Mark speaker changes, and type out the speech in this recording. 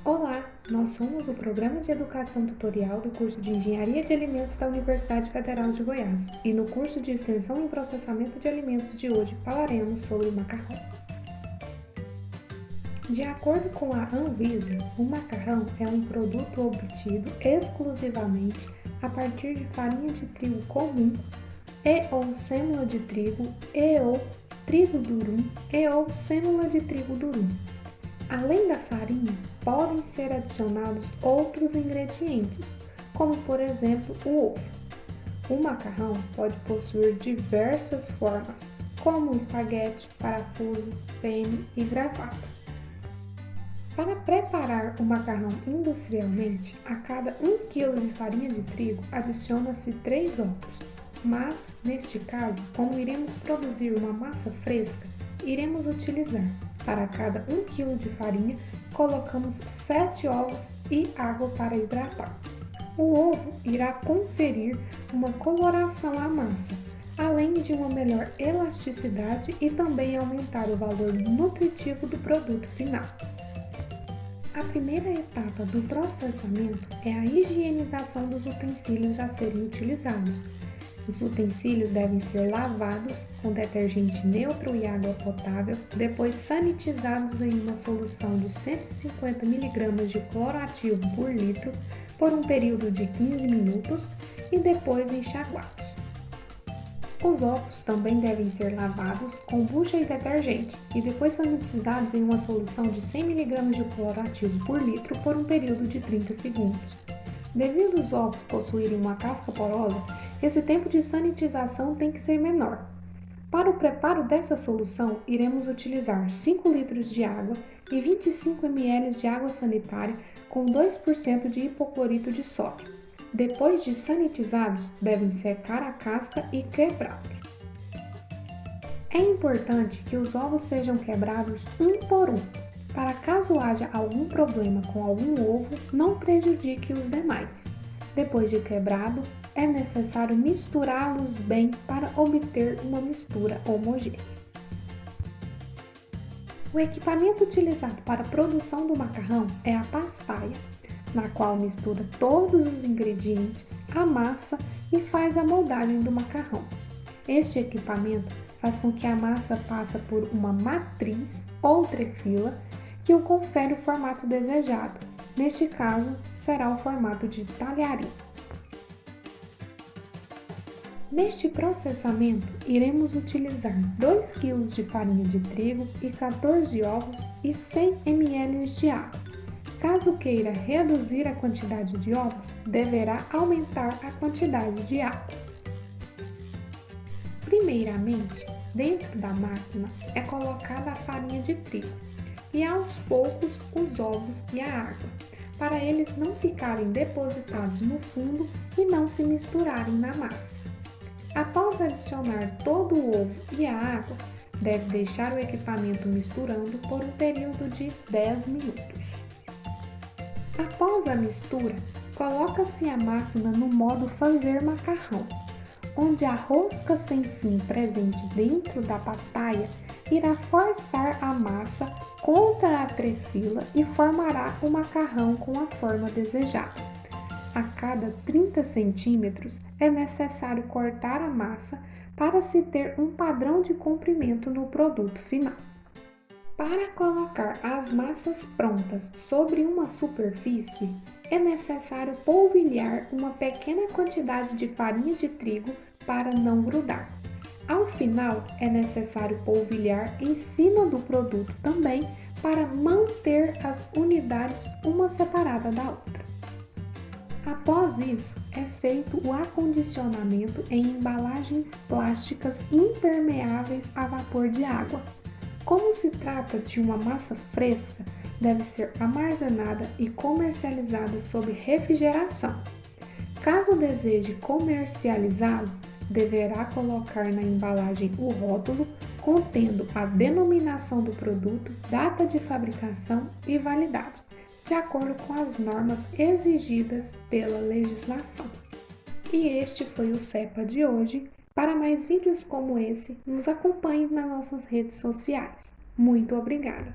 Speaker 1: Olá, nós somos o Programa de Educação Tutorial do curso de Engenharia de Alimentos da Universidade Federal de Goiás e no curso de Extensão em Processamento de Alimentos de hoje falaremos sobre o macarrão. De acordo com a Anvisa, o macarrão é um produto obtido exclusivamente a partir de farinha de trigo comum e/ou sêmula de trigo e/ou trigo durum e/ou sêmula de trigo durum. Além da farinha, podem ser adicionados outros ingredientes, como por exemplo o ovo. O macarrão pode possuir diversas formas, como espaguete, parafuso, penne e gravata. Para preparar o macarrão industrialmente, a cada 1 kg de farinha de trigo adiciona-se 3 ovos, mas, neste caso, como iremos produzir uma massa fresca, iremos utilizar, para cada 1 kg de farinha, colocamos 7 ovos e água para hidratar. O ovo irá conferir uma coloração à massa, além de uma melhor elasticidade e também aumentar o valor nutritivo do produto final. A primeira etapa do processamento é a higienização dos utensílios a serem utilizados. Os utensílios devem ser lavados com detergente neutro e água potável, depois sanitizados em uma solução de 150 mg de clorativo por litro por um período de 15 minutos e depois enxaguados. Os ovos também devem ser lavados com bucha e detergente e depois sanitizados em uma solução de 100 mg de clorativo por litro por um período de 30 segundos. Devido os ovos possuírem uma casca porosa, esse tempo de sanitização tem que ser menor. Para o preparo dessa solução, iremos utilizar 5 litros de água e 25 ml de água sanitária com 2% de hipoclorito de sódio. Depois de sanitizados, devem secar a casca e quebrados. É importante que os ovos sejam quebrados um por um, para caso haja algum problema com algum ovo, não prejudique os demais. Depois de quebrado, é necessário misturá-los bem para obter uma mistura homogênea. O equipamento utilizado para a produção do macarrão é a pastaia, na qual mistura todos os ingredientes, a massa e faz a moldagem do macarrão. Este equipamento faz com que a massa passe por uma matriz ou trefila que o confere o formato desejado. Neste caso, será o formato de talharim. Neste processamento, iremos utilizar 2 kg de farinha de trigo e 14 ovos e 100 ml de água. Caso queira reduzir a quantidade de ovos, deverá aumentar a quantidade de água. Primeiramente, dentro da máquina é colocada a farinha de trigo e aos poucos os ovos e a água, para eles não ficarem depositados no fundo e não se misturarem na massa. Após adicionar todo o ovo e a água, deve deixar o equipamento misturando por um período de 10 minutos. Após a mistura, coloca-se a máquina no modo fazer macarrão, onde a rosca sem fim presente dentro da pastaia irá forçar a massa contra a trefila e formará o macarrão com a forma desejada. A cada 30 centímetros é necessário cortar a massa para se ter um padrão de comprimento no produto final. Para colocar as massas prontas sobre uma superfície, é necessário polvilhar uma pequena quantidade de farinha de trigo para não grudar. Ao final, é necessário polvilhar em cima do produto também para manter as unidades uma separada da outra. Após isso, é feito o acondicionamento em embalagens plásticas impermeáveis a vapor de água. Como se trata de uma massa fresca, deve ser armazenada e comercializada sob refrigeração. Caso deseje comercializá-lo, deverá colocar na embalagem o rótulo contendo a denominação do produto, data de fabricação e validade, de acordo com as normas exigidas pela legislação. E este foi o CEPA de hoje. Para mais vídeos como esse, nos acompanhe nas nossas redes sociais. Muito obrigada!